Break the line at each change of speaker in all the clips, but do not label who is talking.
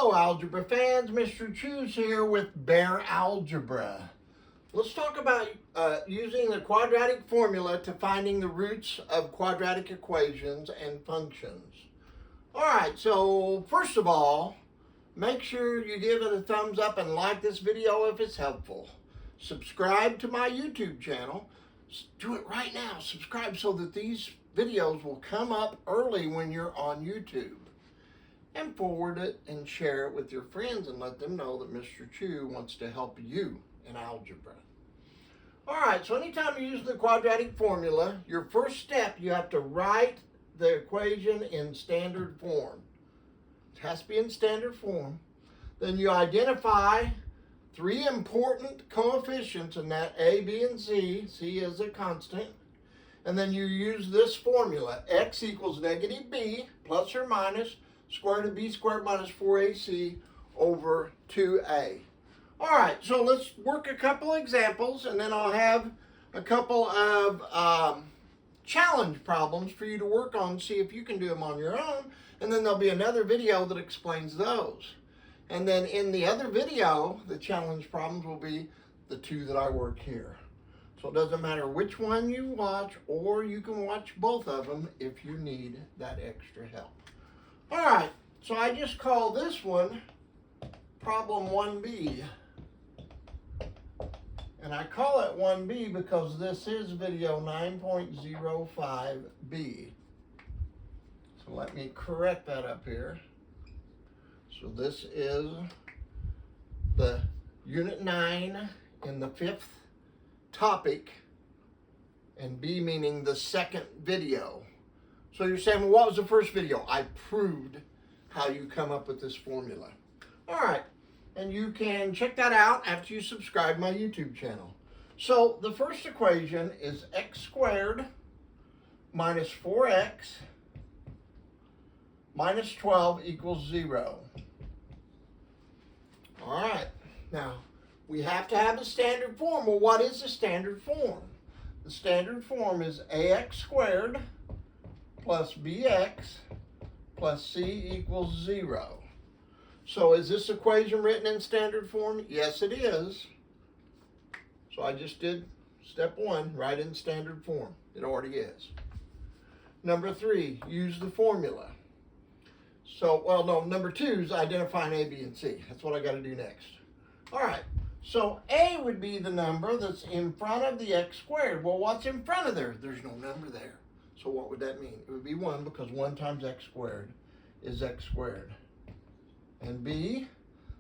Hello, algebra fans. Mr. Chu's here with Bare Algebra. Let's talk about using the quadratic formula to finding the roots of quadratic equations and functions. All right, so first of all, make sure you give it a thumbs up and like this video if it's helpful. Subscribe to my YouTube channel. Do it right now. Subscribe so that these videos will come up early when you're on YouTube. And forward it and share it with your friends and let them know that Mr. Chu wants to help you in algebra. All right, so anytime you use the quadratic formula, your first step, you have to write the equation in standard form. It has to be in standard form. Then you identify three important coefficients in that A, B, and C. C is a constant. And then you use this formula, x equals negative b plus or minus square root of b squared minus 4ac over 2a. All right, so let's work a couple examples, and then I'll have a couple of challenge problems for you to work on, see if you can do them on your own, and then there'll be another video that explains those. And then in the other video, the challenge problems will be the two that I work here. So it doesn't matter which one you watch, or you can watch both of them if you need that extra help. All right, so I just call this one problem 1B. And I call it 1B because this is video 9.05B. So let me correct that up here. So this is the unit 9 in the 5th topic, and B meaning the second video. So you're saying, well, what was the first video? I proved how you come up with this formula. All right, and you can check that out after you subscribe to my YouTube channel. So the first equation is x squared minus 4x minus 12 equals 0. All right, now we have to have a standard form. Well, what is the standard form? The standard form is ax squared plus bx plus c equals 0. So is this equation written in standard form? Yes, it is. So I just did step 1, write in standard form. It already is. Number 3, use the formula. So, well, no, number 2 is identifying A, B, and C. That's what I got to do next. All right, so A would be the number that's in front of the x squared. Well, what's in front of there? There's no number there. So what would that mean? It would be 1 because 1 times x squared is x squared. And B,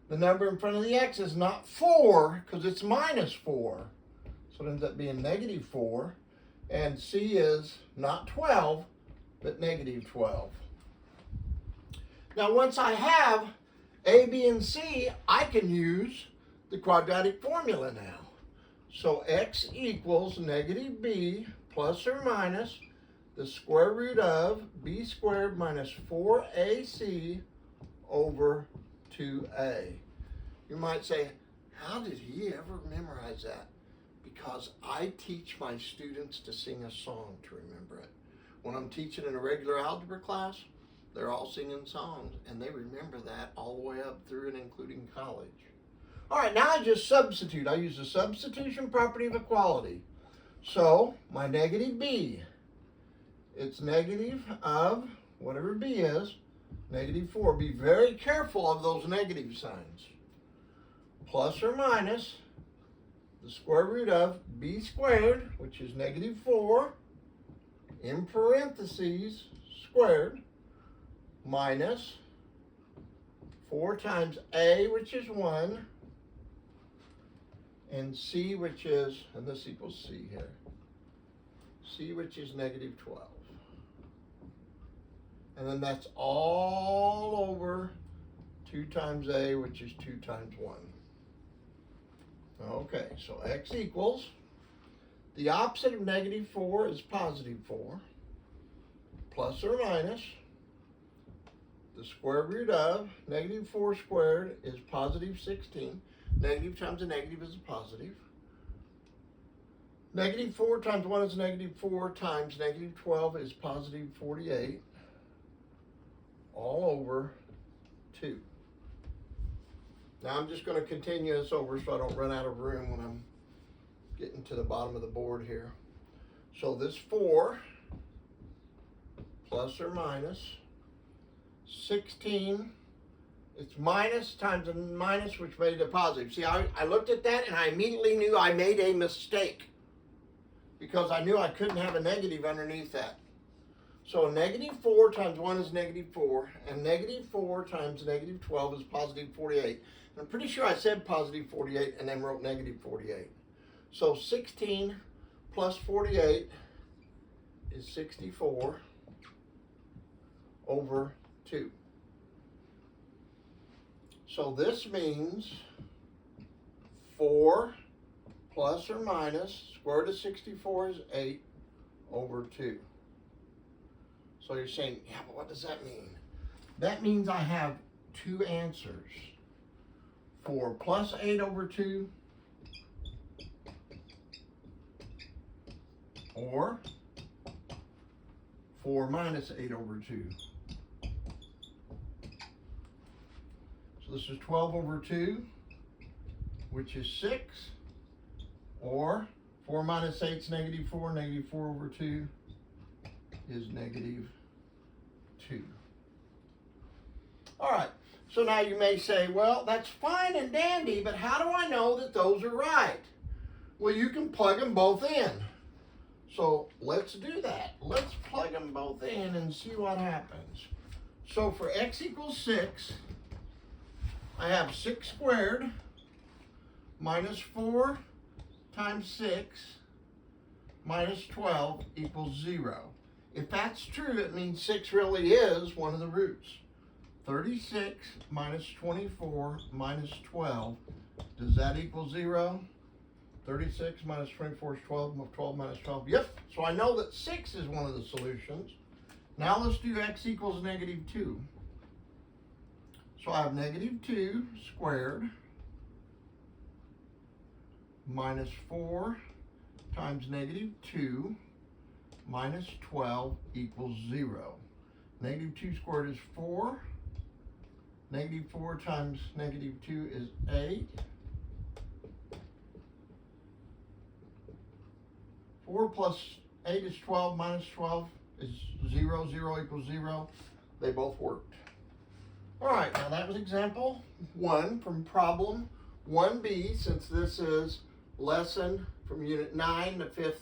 the number in front of the x is not 4 because it's minus 4. So it ends up being negative 4. And C is not 12, but negative 12. Now once I have A, B, and C, I can use the quadratic formula now. So x equals negative b plus or minus the square root of b squared minus 4ac over 2a. You might say, how did he ever memorize that? Because I teach my students to sing a song to remember it. When I'm teaching in a regular algebra class, they're all singing songs, and they remember that all the way up through and including college. All right, now I just substitute. I use the substitution property of equality. So my negative b, it's negative of whatever b is, negative 4. Be very careful of those negative signs. Plus or minus the square root of b squared, which is negative 4, in parentheses, squared, minus 4 times a, which is 1, and c, which is, and this equals c here, c, which is negative 12. And then that's all over 2 times a, which is 2 times 1. Okay, so x equals, the opposite of negative 4 is positive 4, plus or minus the square root of negative 4 squared is positive 16. Negative times a negative is a positive. Negative 4 times 1 is negative 4 times negative 12 is positive 48. All over 2. Now I'm just going to continue this over so I don't run out of room when I'm getting to the bottom of the board here. So this 4 plus or minus 16, it's minus times a minus, which made it a positive. See, I looked at that and I immediately knew I made a mistake because I knew I couldn't have a negative underneath that. So negative 4 times 1 is negative 4, and negative 4 times negative 12 is positive 48. And I'm pretty sure I said positive 48 and then wrote negative 48. So 16 plus 48 is 64 over 2. So this means 4 plus or minus square root of 64 is 8 over 2. So you're saying, yeah, but what does that mean? That means I have two answers. 4 plus 8 over 2, or 4 minus 8 over 2. So this is 12 over 2, which is 6, or 4 minus 8 is negative 4. Negative 4 over 2 is negative 2. All right, so now you may say, well, that's fine and dandy, but how do I know that those are right? Well, you can plug them both in. So let's do that. Let's plug them both in and see what happens. So for x equals 6, I have 6 squared minus 4 times 6 minus 12 equals 0. If that's true, it means 6 really is one of the roots. 36 minus 24 minus 12, does that equal 0? 36 minus 24 is 12, 12 minus 12, yep. So I know that 6 is one of the solutions. Now let's do x equals negative 2. So I have negative 2 squared minus 4 times negative 2 minus 12 equals 0. Negative 2 squared is 4. Negative 4 times negative 2 is 8. 4 plus 8 is 12, minus 12 is 0. 0 equals 0. They both worked. All right, now that was example 1 from problem 1B, since this is lesson from unit 9, the 5th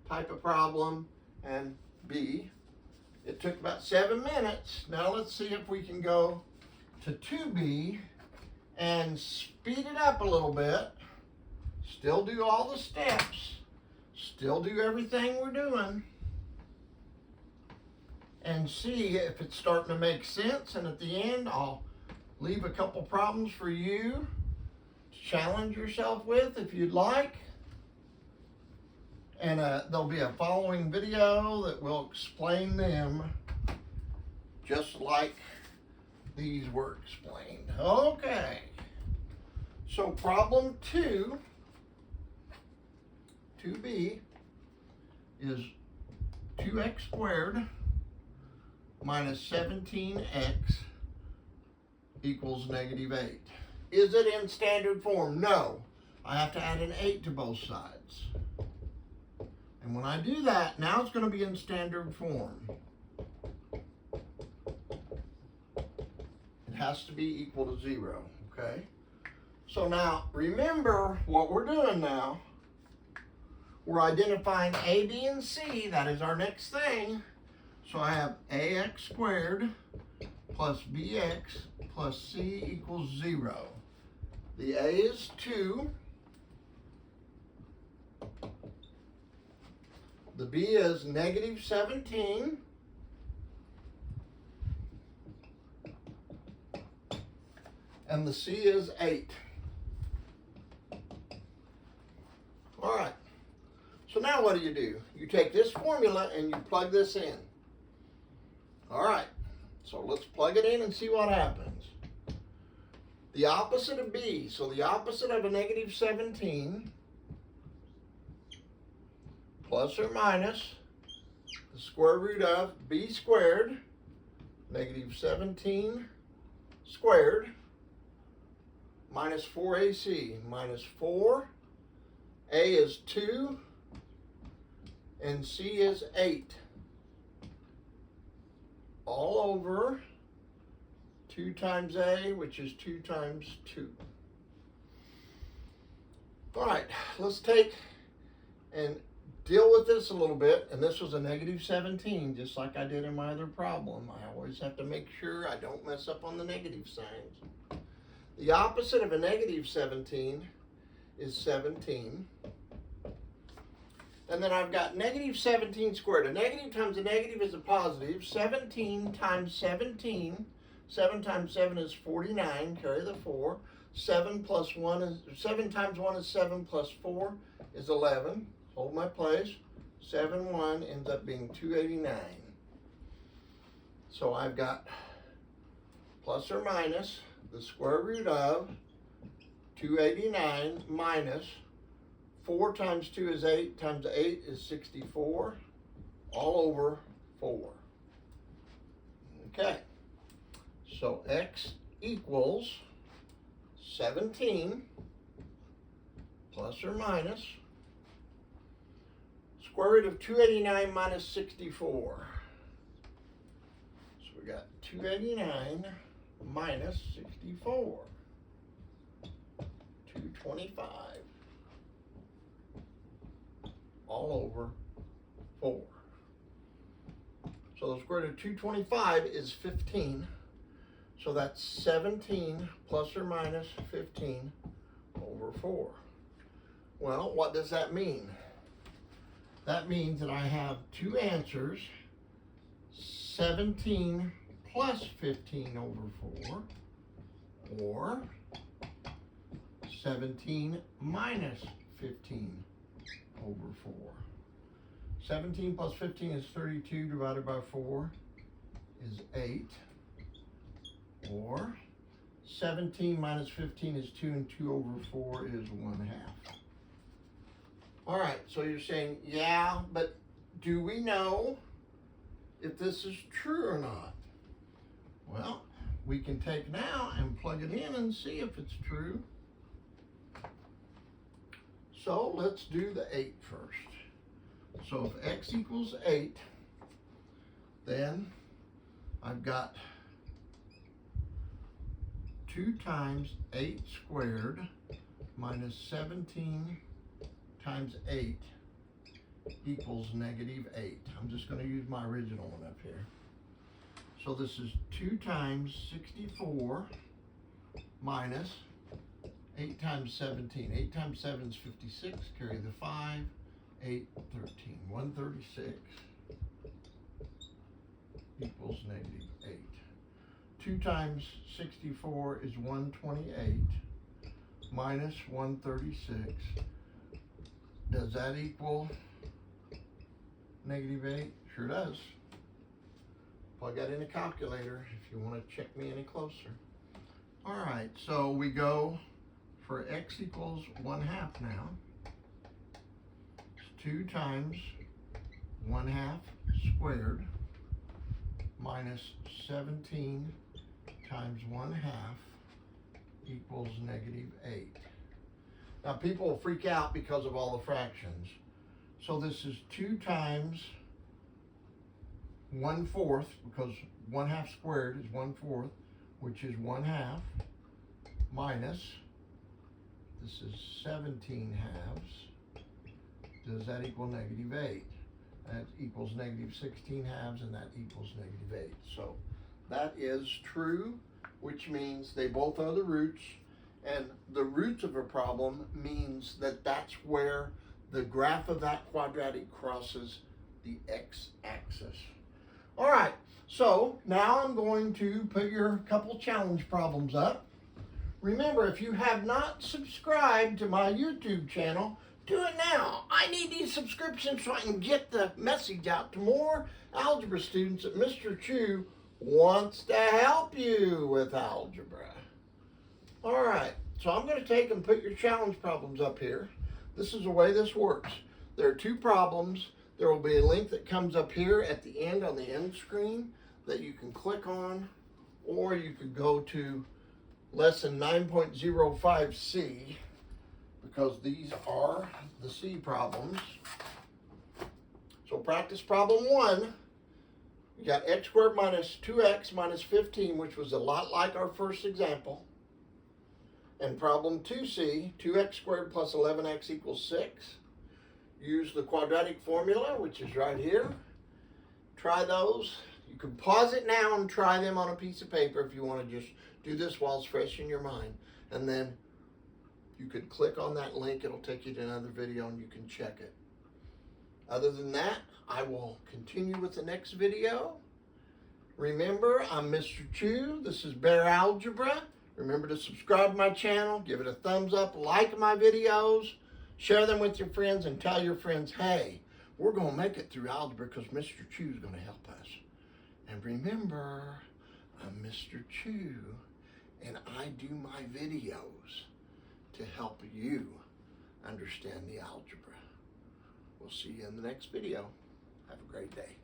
type of problem, and B. It took about 7 minutes. Now let's see if we can go to 2B and speed it up a little bit. Still do all the steps. Still do everything we're doing. And see if it's starting to make sense. And at the end, I'll leave a couple problems for you to challenge yourself with if you'd like. And there'll be a following video that will explain them just like these were explained. Okay. So problem 2B, is 2x squared minus 17x equals negative 8. Is it in standard form? No. I have to add an 8 to both sides. And when I do that, now it's going to be in standard form. It has to be equal to 0, okay? So now, remember what we're doing now. We're identifying A, B, and C. That is our next thing. So I have ax squared plus bx plus c equals 0. The A is 2. The B is negative 17. And the C is 8. All right. So now what do? You take this formula and you plug this in. All right. So let's plug it in and see what happens. The opposite of B. So the opposite of a negative 17 plus or minus the square root of B squared, negative 17 squared, minus 4AC, minus 4. A is 2, and C is 8. All over 2 times A, which is 2 times 2. All right, let's take and deal with this a little bit. And this was a negative 17, just like I did in my other problem. I always have to make sure I don't mess up on the negative signs. The opposite of a negative 17 is 17. And then I've got negative 17 squared. A negative times a negative is a positive. 17 times 17. 7 times 7 is 49. Carry the 4. 7 plus 1 is 7 times 1 is 7 plus 4 is 11. Hold my place. 7, 1 ends up being 289. So I've got plus or minus the square root of 289 minus 4 times 2 is 8 times 8 is 64, all over 4. Okay, so x equals 17 plus or minus square root of 289 minus 64. So we got 289 minus 64, 225. All over 4. So the square root of 225 is 15. So that's 17 plus or minus 15 over 4. Well, what does that mean? That means that I have two answers, 17 plus 15 over 4, or 17 minus 15 over 4. 17 plus 15 is 32 divided by 4 is 8. Or 17 minus 15 is 2, and 2 over 4 is 1/2. All right, so you're saying, yeah, but do we know if this is true or not? Well, we can take now and plug it in and see if it's true. So let's do the 8 first. So if x equals 8, then I've got 2 times 8 squared minus 17 times 8 equals negative 8. I'm just going to use my original one up here. So this is 2 times 64 minus 8 times 17. 8 times 7 is 56. Carry the 5. 8, 13. 136 equals negative 8. 2 times 64 is 128 minus 136. Does that equal negative 8? Sure does. Plug that in a calculator if you want to check me any closer. All right, so we go for x equals 1/2 now. It's 2 times 1/2 squared minus 17 times 1/2 equals negative 8. Now people will freak out because of all the fractions. So this is 2 times 1/4, because 1/2 squared is 1/4, which is 1/2, minus, this is 17 halves. Does that equal negative 8? That equals negative 16 halves, and that equals negative 8. So that is true, which means they both are the roots, and the roots of a problem means that that's where the graph of that quadratic crosses the x-axis. All right, so now I'm going to put your couple challenge problems up. Remember, if you have not subscribed to my YouTube channel, do it now. I need these subscriptions so I can get the message out to more algebra students that Mr. Chu wants to help you with algebra. All right, so I'm going to take and put your challenge problems up here. This is the way this works. There are 2 problems. There will be a link that comes up here at the end on the end screen that you can click on, or you could go to lesson 9.05C, because these are the C problems. So practice problem 1. You got x squared minus 2x minus 15, which was a lot like our first example. And problem 2C, 2x squared plus 11x equals 6. Use the quadratic formula, which is right here. Try those. You can pause it now and try them on a piece of paper if you want to just do this while it's fresh in your mind. And then you could click on that link. It'll take you to another video and you can check it. Other than that, I will continue with the next video. Remember, I'm Mr. Chu. This is Bear Algebra. Remember to subscribe to my channel, give it a thumbs up, like my videos, share them with your friends, and tell your friends, hey, we're going to make it through algebra because Mr. Chu is going to help us. And remember, I'm Mr. Chu, and I do my videos to help you understand the algebra. We'll see you in the next video. Have a great day.